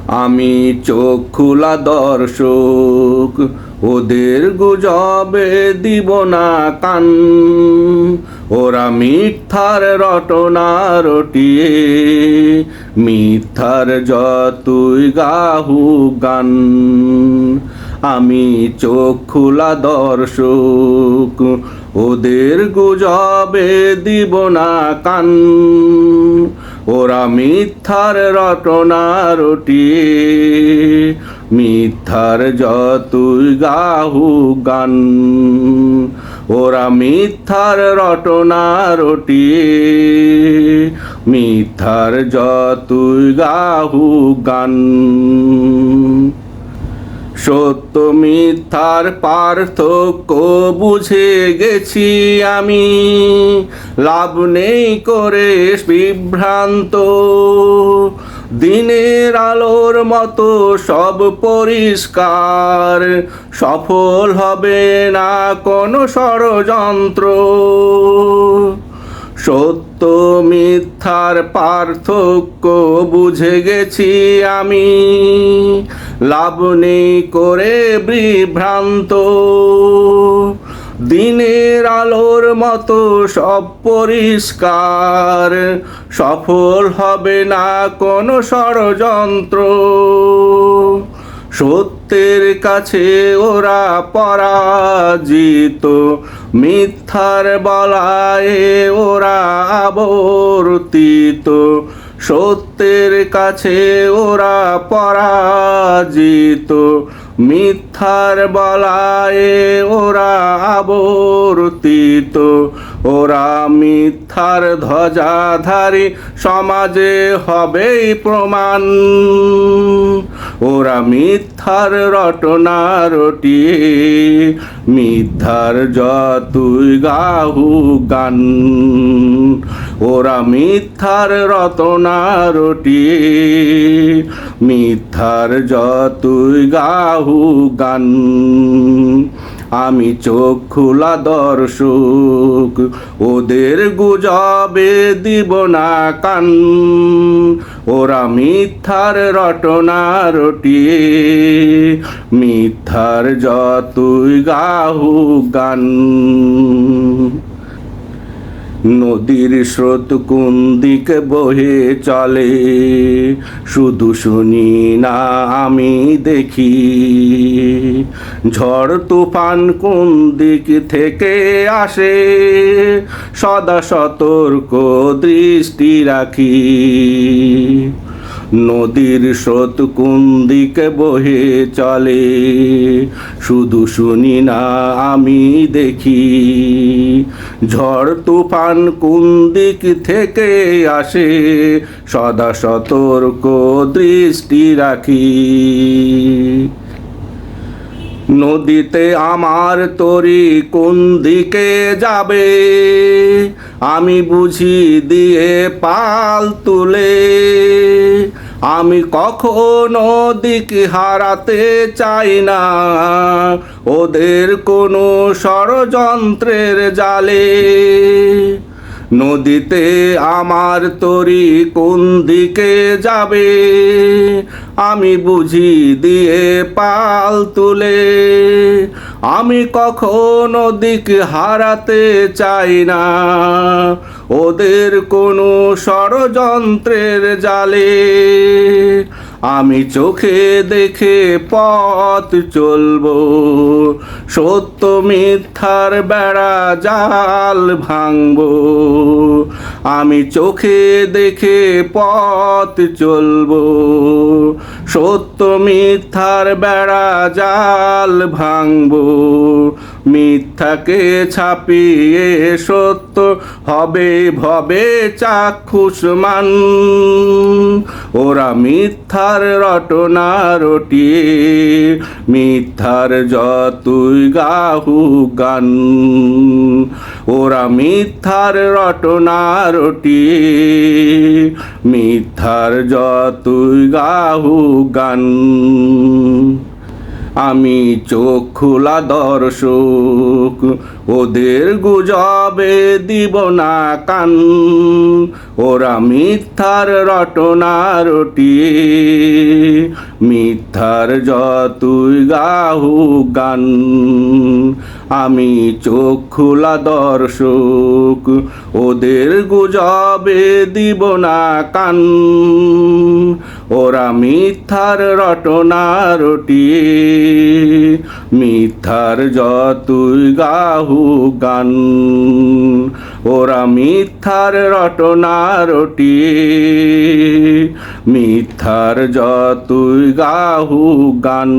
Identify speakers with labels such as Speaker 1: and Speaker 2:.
Speaker 1: আমি চোখ খোলা দর্শক, ওদের গুজবে দিব না কান। ওরা মিথ্যার রটনা রটিয়ে, মিথ্যার যতই গাহু গান। আমি চোখ খোলা দর্শক, ওদের গুজবে দিব না কান। ওরা মিথ্যার রটনা রটিয়ে, মিথ্যার যতই গাহু গান। ওরা মিথ্যার রটনা রটিয়ে, মিথ্যার যতই গাহু গান। সত্য মিথ্যার পার্থক্য বুঝে গেছি আমি, লাভ নেই করে বিভ্রান্ত। দিনের আলোর মতো সব পরিষ্কার, সফল হবে না কোনো ষড়যন্ত্র। সত্য মিথ্যার পার্থক্য বুঝে গেছি আমি, লাভ নেই করে বিভ্রান্ত। দিনের আলোর মতো সব পরিষ্কার, সফল হবে না কোনো ষড়যন্ত্র। সত্যের কাছে ওরা পরাজিত, মিথ্যার বলায়ে ওরা আবর্তিত। সত্যের কাছে ওরা পরাজিত, মিথ্যার বলায়ে ওরা আবর্তিত। ওরা মিথ্যার ধ্বজাধারী, সমাজে হবেই প্রমাণ। ওরা মিথ্যার রটনা রটিয়ে, মিথ্যার যতই গাহু গান। ওরা মিথ্যার রটনা রটিয়ে, মিথ্যার যতই গাহু গান। আমি চোখ খোলা দর্শক, ওদের গুজবে দিব না কান। ওরা মিথ্যার রটনা রটিয়ে, মিথ্যার যতই গাহু গান। নদীর স্রোত কোন দিকে বহে চলে, শুধু শুনি না আমি দেখি। ঝড় তুফান কোন দিক থেকে আসে, সদা সতর্ক দৃষ্টি রাখি। নদীর স্রোত কোন দিকে বহে চলে, শুধু শুনি না আমি দেখি। ঝড় তুফান কোন দিক থেকে আসে, সদা সতর্ক দৃষ্টি রাখি। নদীতে আমার তরি কোন দিকে যাবে, আমি বুঝি দিয়ে পাল তুলে। আমি কখনো দিক হারাতে চাই না, ওদের কোনো ষড়যন্ত্রের জালে। নদীতে আমার তরি কোন দিকে যাবে, আমি বুঝি দিয়ে পাল তুলে। আমি কখনো দিক হারাতে চাই না, ওদের কোনো ষড়যন্ত্রের জালে। আমি চোখে দেখে পথ চলবো, সত্য মিথ্যার বেড়া জাল ভাঙবো। আমি চোখে দেখে পথ চলবো, সত্য মিথ্যার বেড়া জাল ভাঙবো। মিথ্যাকে ছাপিয়ে সত্য হবে ভবে চাক্ষুষমান। ওরা মিথ্যার রটনা রটিয়ে, মিথ্যার যতই গাহু গান। ওরা মিথ্যার রটনা রটিয়ে, মিথ্যার যতই গাহু গান। আমি চোখ খোলা দর্শক, ওদের গুজবে দিব না কান, ওরা মিথ্যার রটনা রটিয়ে, মিথ্যার যতই গাহু গান। আমি চোখ খোলা দর্শক, ওদের গুজবে দিব না কান, ওরা মিথ্যার রটনা রটিয়ে, মিথ্যার যতই গাহু গান। ওরা মিথ্যার রটনা রটিয়ে, মিথ্যার যতই গাহু গান।